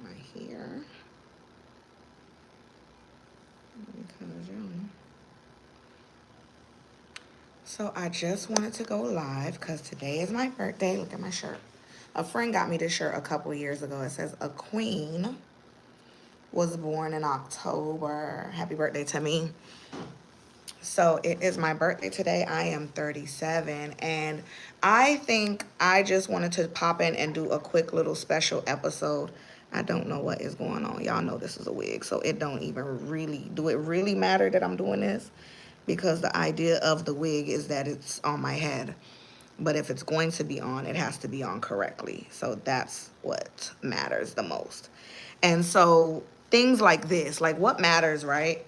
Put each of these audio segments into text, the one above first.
My hair. Because, so I just wanted to go live because today is my birthday. Look at my shirt. A friend got me this shirt a couple years ago. It says, "A queen was born in October. Happy birthday to me." So it is my birthday today. I am 37. And I think I just wanted to pop in and do a quick little special episode. I don't know what is going on. Y'all know this is a wig, so it don't even really, do it really matter that I'm doing this? Because the idea of the wig is that it's on my head. But if it's going to be on, it has to be on correctly. So that's what matters the most. And so things like this, like what matters, right?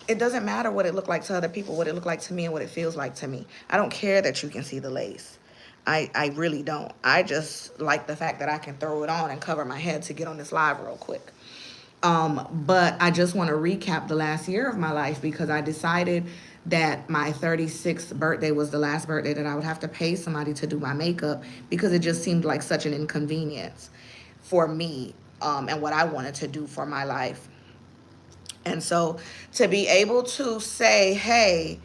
It doesn't matter what it looked like to other people, what it looked like to me and what it feels like to me. I don't care that you can see the lace. I really don't. I just like the fact that I can throw it on and cover my head to get on this live real quick. But I just want to recap the last year of my life because I decided that my 36th birthday was the last birthday that I would have to pay somebody to do my makeup because it just seemed like such an inconvenience for me, and what I wanted to do for my life. And so to be able to say, hey,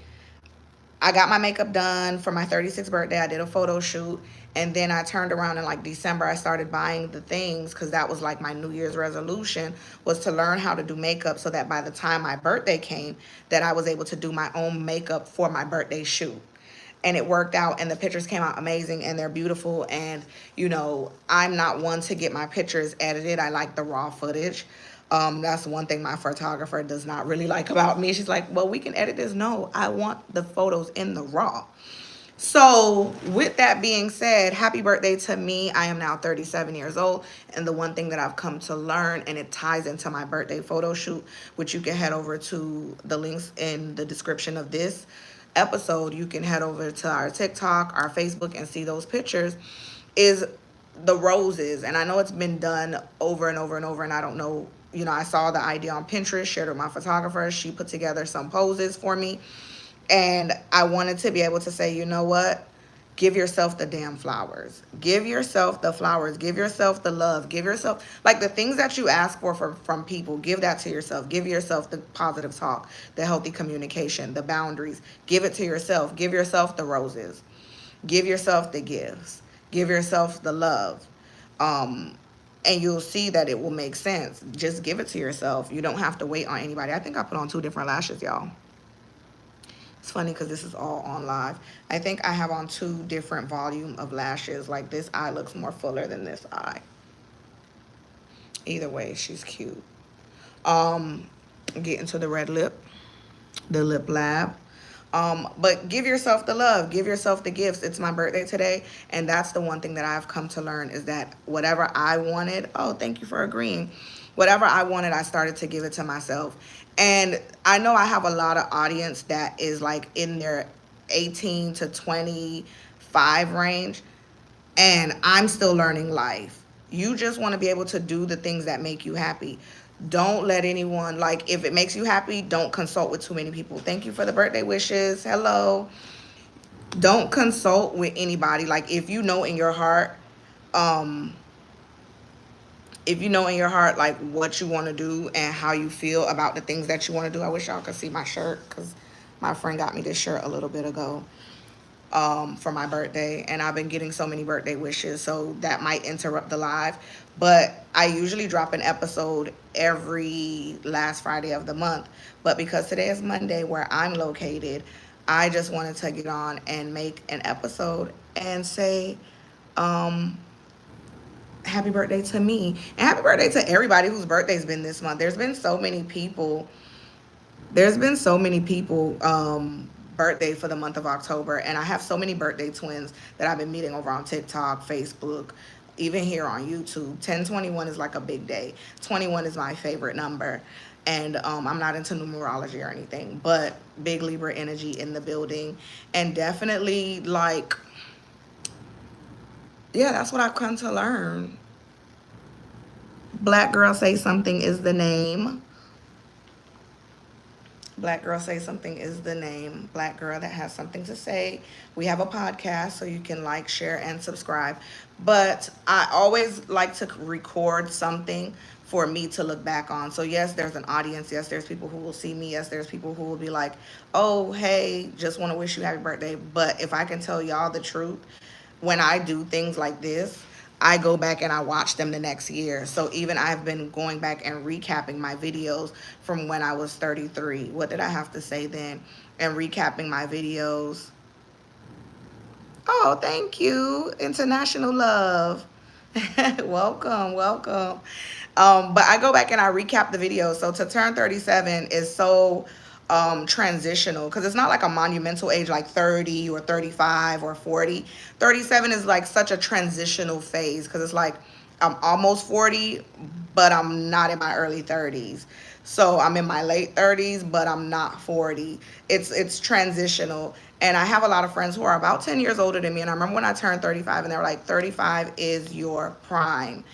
I got my makeup done for my 36th birthday. I did a photo shoot. And then I turned around in like December, I started buying the things because that was like my New Year's resolution was to learn how to do makeup so that by the time my birthday came, that I was able to do my own makeup for my birthday shoot. And it worked out and the pictures came out amazing and they're beautiful. And, I'm not one to get my pictures edited. I like the raw footage. That's one thing my photographer does not really like about me. She's like, well, we can edit this. No, I want the photos in the raw. So, with that being said, happy birthday to me. I am now 37 years old. And the one thing that I've come to learn, and it ties into my birthday photo shoot, which you can head over to the links in the description of this episode. You can head over to our TikTok, our Facebook, and see those pictures, is the roses. And I know it's been done over and over and over. And I don't know, I saw the idea on Pinterest, shared with my photographer. She put together some poses for me and I wanted to be able to say, you know what? Give yourself the damn flowers. Give yourself the flowers. Give yourself the love. Give yourself, like the things that you ask for from people, give that to yourself. Give yourself the positive talk, the healthy communication, the boundaries. Give it to yourself. Give yourself the roses. Give yourself the gifts. Give yourself the love. And you'll see that it will make sense. Just give it to yourself. You don't have to wait on anybody. I think I put on 2 different lashes, y'all. It's funny because this is all on live. I think I have on 2 different volume of lashes. Like this eye looks more fuller than this eye. Either way, she's cute. Um, Getting to the red lip, the lip lab. But give yourself the love, give yourself the gifts. It's my birthday today, and that's the one thing that I've come to learn is that whatever I wanted, oh, thank you for agreeing. Whatever I wanted, I started to give it to myself. And I know I have a lot of audience that is like in their 18 to 25 range, and I'm still learning life. You just want to be able to do the things that make you happy. Don't let anyone, like, if it makes you happy, don't consult with too many people. Thank you for the birthday wishes. Hello. Don't consult with anybody. Like, um, if you know in your heart, like, what you want to do and how you feel about the things that you want to do. I wish y'all could see my shirt because my friend got me this shirt a little bit ago, for my birthday, and I've been getting so many birthday wishes, so that might interrupt the live. But I usually drop an episode every last Friday of the month. But because today is Monday where I'm located, I just wanted to get on and make an episode and say, um, happy birthday to me. And happy birthday to everybody whose birthday's been this month. There's been so many people birthday for the month of October, and I have so many birthday twins that I've been meeting over on TikTok, Facebook, even here on YouTube. 1021 is like a big day. 21 is my favorite number. And I'm not into numerology or anything, but big Libra energy in the building. And definitely, like, yeah, that's what I've come to learn. Black Girl Say Something is the name. Black Girl Say Something is the name. Black girl that has something to say. We have a podcast, so you can like, share, and subscribe. But I always like to record something for me to look back on. So yes, there's an audience. Yes, there's people who will see me. Yes, there's people who will be like, "Oh, hey, just want to wish you happy birthday." But if I can tell y'all the truth, when I do things like this, I go back and I watch them the next year. So even I've been going back and recapping my videos from when I was 33. What did I have to say then? And recapping my videos. Oh, thank you. International love. Welcome, welcome. But I go back and I recap the video. So to turn 37 is so transitional, because it's not like a monumental age like 30 or 35 or 40. 37 is like such a transitional phase, because it's like I'm almost 40, but I'm not in my early 30s. So I'm in my late 30s, but I'm not 40. It's transitional. And I have a lot of friends who are about 10 years older than me. And I remember when I turned 35 and they were like, 35 is your prime.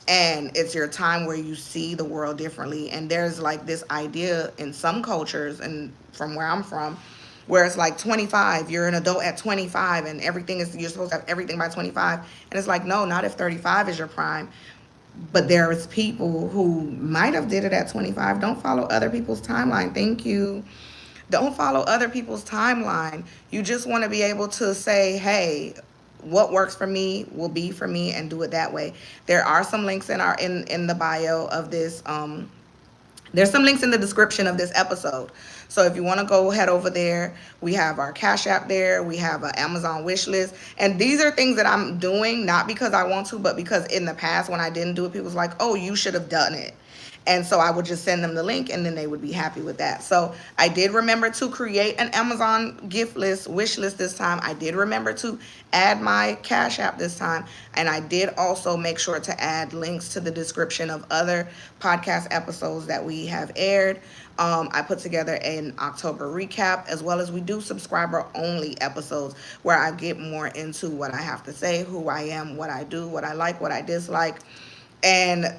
And it's your time where you see the world differently. And there's like this idea in some cultures, and from where I'm from, where it's like 25, you're an adult at 25 and everything is, you're supposed to have everything by 25. And it's like, no, not if 35 is your prime. But there's people who might have did it at 25. Don't follow other people's timeline. Thank you. Don't follow other people's timeline. You just want to be able to say, hey, what works for me will be for me, and do it that way. There are some links in our in the bio of this. There's some links in the description of this episode. So if you want to go head over there, we have our Cash App there. We have an Amazon wish list. And these are things that I'm doing, not because I want to, but because in the past when I didn't do it, people was like, oh, you should have done it. And so I would just send them the link and then they would be happy with that. So I did remember to create an Amazon gift list, wish list this time. I did remember to add my Cash App this time. And I did also make sure to add links to the description of other podcast episodes that we have aired. I put together an October recap, as well as we do subscriber only episodes where I get more into what I have to say, who I am, what I do, what I like, what I dislike. And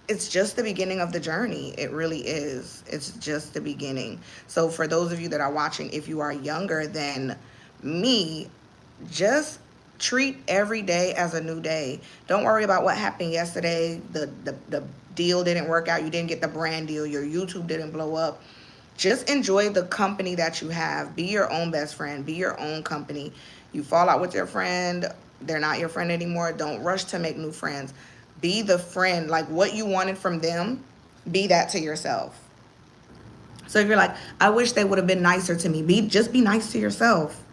it's just the beginning of the journey. It really is. It's just the beginning. So for those of you that are watching, if you are younger than me, just treat every day as a new day. Don't worry about what happened yesterday. The deal didn't work out. You didn't get the brand deal. Your YouTube didn't blow up. Just enjoy the company that you have. Be your own best friend. Be your own company. You fall out with your friend, they're not your friend anymore. Don't rush to make new friends. Be the friend. Like what you wanted from them, be that to yourself. So if you're like, I wish they would have been nicer to me, just be nice to yourself,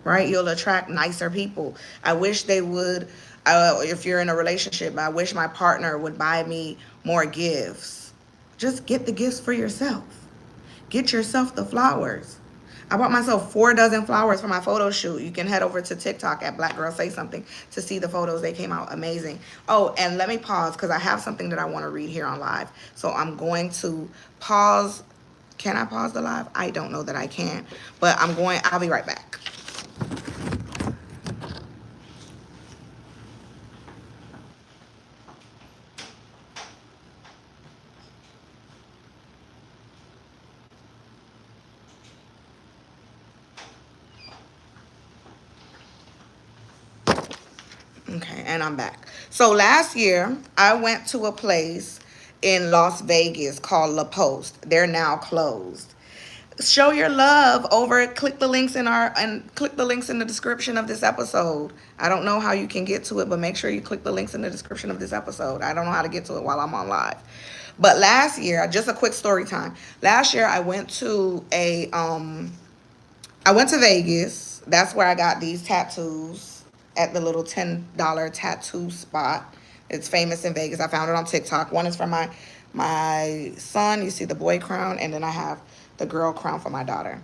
right? You'll attract nicer people. I wish they would, if you're in a relationship, I wish my partner would buy me more gifts. Just get the gifts for yourself. Get yourself the flowers. I bought myself 4 dozen flowers for my photo shoot. You can head over to TikTok at Black Girl Say Something to see the photos. They came out amazing. Oh, and let me pause because I have something that I want to read here on live. So I'm going to pause. Can I pause the live? I don't know that I can, but I'll be right back. Okay, and I'm back. So last year, I went to a place in Las Vegas called La Poste. They're now closed. Show your love over. Click the links click the links in the description of this episode. I don't know how you can get to it, but make sure you click the links in the description of this episode. I don't know how to get to it while I'm on live. But last year, just a quick story time. Last year, I went to Vegas. That's where I got these tattoos at the little $10 tattoo spot. It's famous in Vegas. I found it on TikTok. One is for my son. You see the boy crown, and then I have the girl crown for my daughter.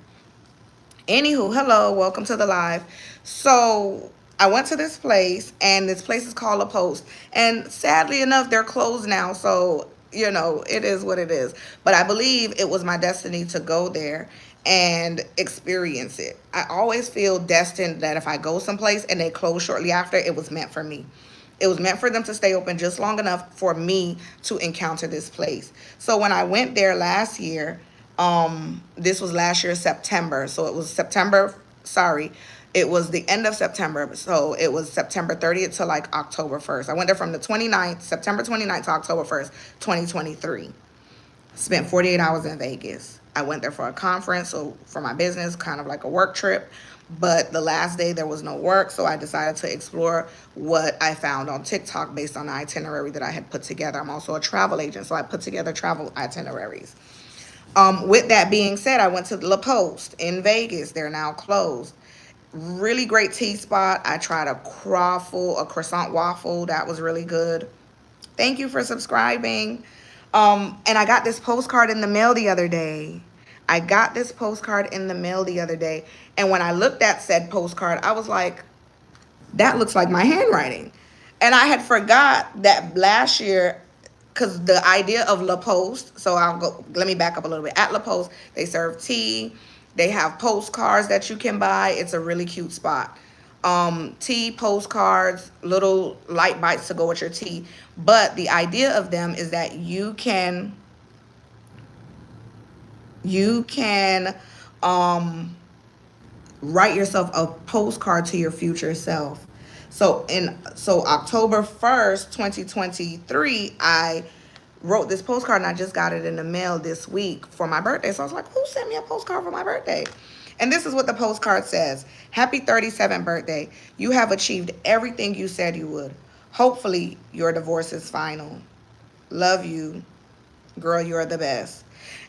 Anywho, hello, welcome to the live. So I went to this place, and this place is called La Poste. And sadly enough, they're closed now. So, you know, it is what it is. But I believe it was my destiny to go there and experience it. I always feel destined that if I go someplace and they close shortly after, it was meant for me. It was meant for them to stay open just long enough for me to encounter this place. So when I went there last year, This was last year, September. So it was September, sorry. It was the end of September. So it was September 30th to like October 1st. I went there from the 29th, September 29th to October 1st, 2023. Spent 48 hours in Vegas. I went there for a conference, so for my business, kind of like a work trip. But the last day there was no work, so I decided to explore what I found on TikTok based on the itinerary that I had put together. I'm also a travel agent, so I put together travel itineraries. With that being said, I went to La Poste in Vegas. They're now closed. Really great tea spot. I tried a croissant waffle. That was really good. Thank you for subscribing. And I got this postcard in the mail the other day. I got this postcard in the mail the other day. And when I looked at said postcard, I was like, that looks like my handwriting. And I had forgot that last year, because the idea of La Poste, so let me back up a little bit. At La Poste, they serve tea. They have postcards that you can buy. It's a really cute spot. Tea, postcards, little light bites to go with your tea. But the idea of them is that you can write yourself a postcard to your future self. So October 1st, 2023, I wrote this postcard and I just got it in the mail this week for my birthday. So I was like, who sent me a postcard for my birthday? And this is what the postcard says. Happy 37th birthday. You have achieved everything you said you would. Hopefully your divorce is final. Love you. Girl, you're the best.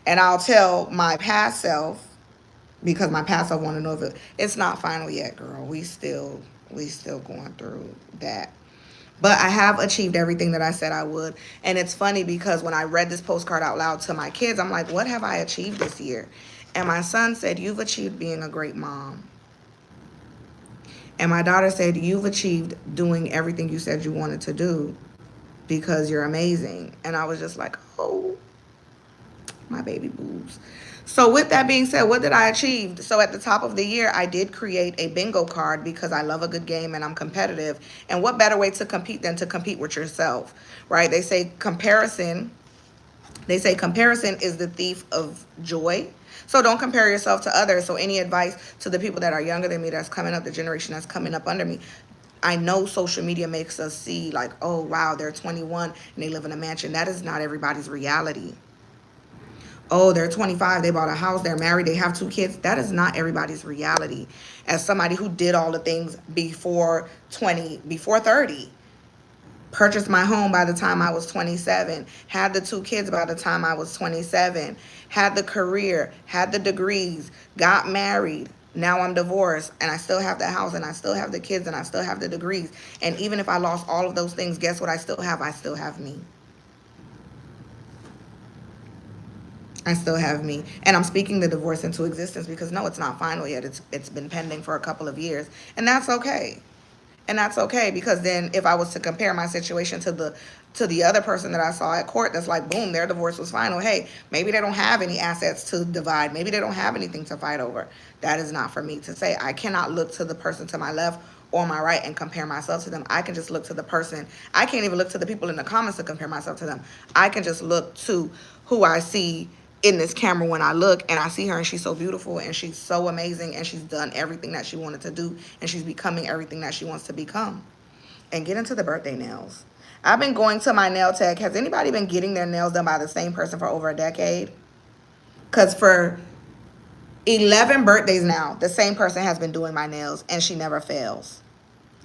And I'll tell my past self, because my past self want to know if it's not final yet, girl. We still going through that. But I have achieved everything that I said I would. And it's funny because when I read this postcard out loud to my kids, I'm like, what have I achieved this year? And my son said, you've achieved being a great mom. And my daughter said, you've achieved doing everything you said you wanted to do because you're amazing. And I was just like, oh, my baby boobs. So with that being said, what did I achieve? So at the top of the year, I did create a bingo card because I love a good game and I'm competitive. And what better way to compete than to compete with yourself, right? They say comparison is the thief of joy. So don't compare yourself to others. So any advice to the people that are younger than me, that's coming up, the generation that's coming up under me, I know social media makes us see like, oh, wow, they're 21 and they live in a mansion. That is not everybody's reality. Oh, they're 25, they bought a house, they're married, they have 2 kids. That is not everybody's reality. As somebody who did all the things before 30, purchased my home by the time I was 27, had the 2 kids by the time I was 27, had the career, had the degrees, got married. Now I'm divorced and I still have the house and I still have the kids and I still have the degrees. And even if I lost all of those things, guess what I still have? I still have me. I still have me. And I'm speaking the divorce into existence because no, it's not final yet. It's been pending for a couple of years. And that's okay. And that's okay, because then if I was to compare my situation to the other person that I saw at court, that's like, boom, their divorce was final. Hey, maybe they don't have any assets to divide. Maybe they don't have anything to fight over. That is not for me to say. I cannot look to the person to my left or my right and compare myself to them. I can just look to the person. I can't even look to the people in the comments to compare myself to them. I can just look to who I see in this camera when I look, and I see her and she's so beautiful and she's so amazing and she's done everything that she wanted to do and she's becoming everything that she wants to become. And get into the birthday nails. I've been going to my nail tech. Has anybody been getting their nails done by the same person for over a decade? Because for 11 birthdays now, the same person has been doing my nails and she never fails.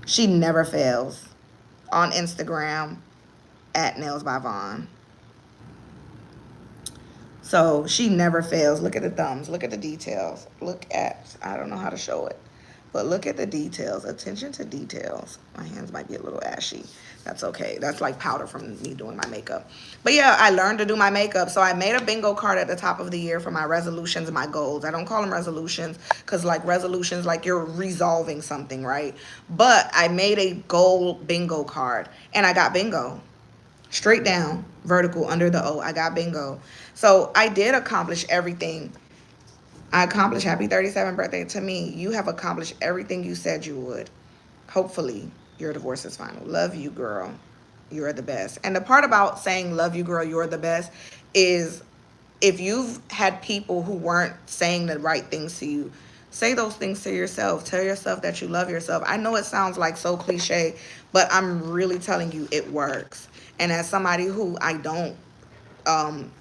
She never fails. On Instagram, at Nails by Vaughn. So she never fails. Look at the thumbs. Look at the details. Look at, I don't know how to show it, but look at the details. Attention to details. My hands might be a little ashy. That's okay. That's like powder from me doing my makeup. But yeah, I learned to do my makeup. So I made a bingo card at the top of the year for my resolutions and my goals. I don't call them resolutions because like resolutions, like you're resolving something, right? But I made a goal bingo card and I got bingo. Straight down, vertical, under the O. I got bingo. So I did accomplish everything. I accomplished happy 37th birthday. To me, you have accomplished everything you said you would. Hopefully, your divorce is final. Love you, girl. You're the best. And the part about saying love you, girl, you're the best is if you've had people who weren't saying the right things to you, say those things to yourself. Tell yourself that you love yourself. I know it sounds like so cliche, but I'm really telling you it works. And as somebody who I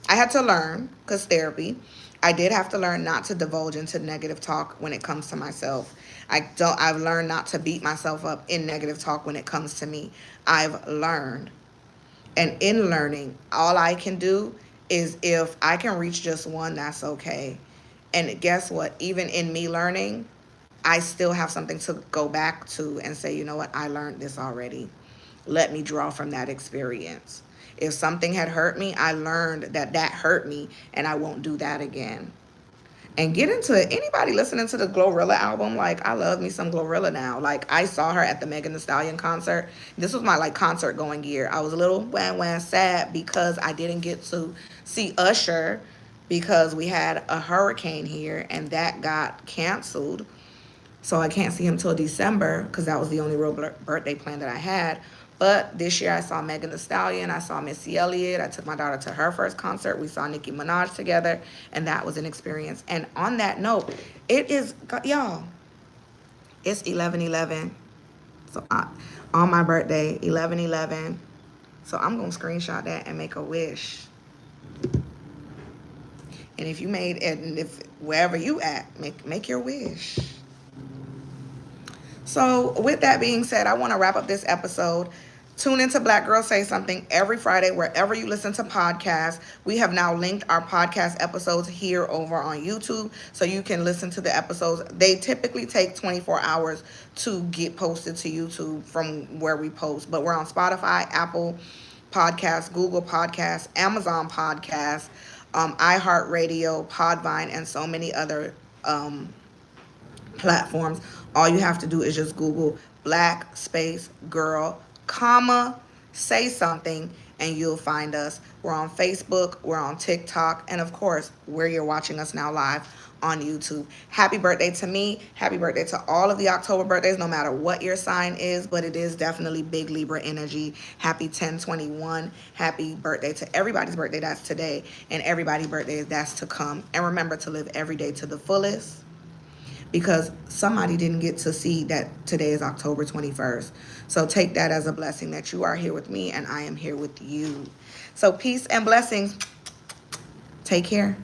had to learn, because therapy, I did have to learn not to divulge into negative talk when it comes to myself. I've learned not to beat myself up in negative talk when it comes to me. I've learned. And in learning, all I can do is, if I can reach just one, that's okay. And guess what? Even in me learning, I still have something to go back to and say, you know what? I learned this already. Let me draw from that experience. If something had hurt me, I learned that that hurt me and I won't do that again. And get into it. Anybody listening to the Glorilla album, like, I love me some Glorilla now. Like, I saw her at the Megan Thee Stallion concert. This was my like concert going year. I was a little sad because I didn't get to see Usher because we had a hurricane here and that got canceled. So I can't see him till December because that was the only real birthday plan that I had. But this year I saw Megan Thee Stallion, I saw Missy Elliott, I took my daughter to her first concert, we saw Nicki Minaj together, and that was an experience. And on that note, it is, y'all, it's 11/11. So on my birthday, 11/11. So I'm going to screenshot that and make a wish. And if you made it, and if wherever you at, make your wish. So with that being said, I want to wrap up this episode. Tune into Black Girl Say Something every Friday wherever you listen to podcasts. We have now linked our podcast episodes here over on YouTube, so you can listen to the episodes. They typically take 24 hours to get posted to YouTube from where we post, but we're on Spotify, Apple Podcasts, Google Podcasts, Amazon Podcasts, iHeartRadio, Podvine, and so many other platforms. All you have to do is just Google Black Space Girl, comma, say something, and you'll find us. We're on Facebook, we're on TikTok, and of course, where you're watching us now live on YouTube. Happy birthday to me. Happy birthday to all of the October birthdays, no matter what your sign is, but it is definitely big Libra energy. Happy 10/21. Happy birthday to everybody's birthday that's today, and everybody's birthday that's to come. And remember to live every day to the fullest, because somebody didn't get to see that today is October 21st. So take that as a blessing that you are here with me and I am here with you. So peace and blessings. Take care.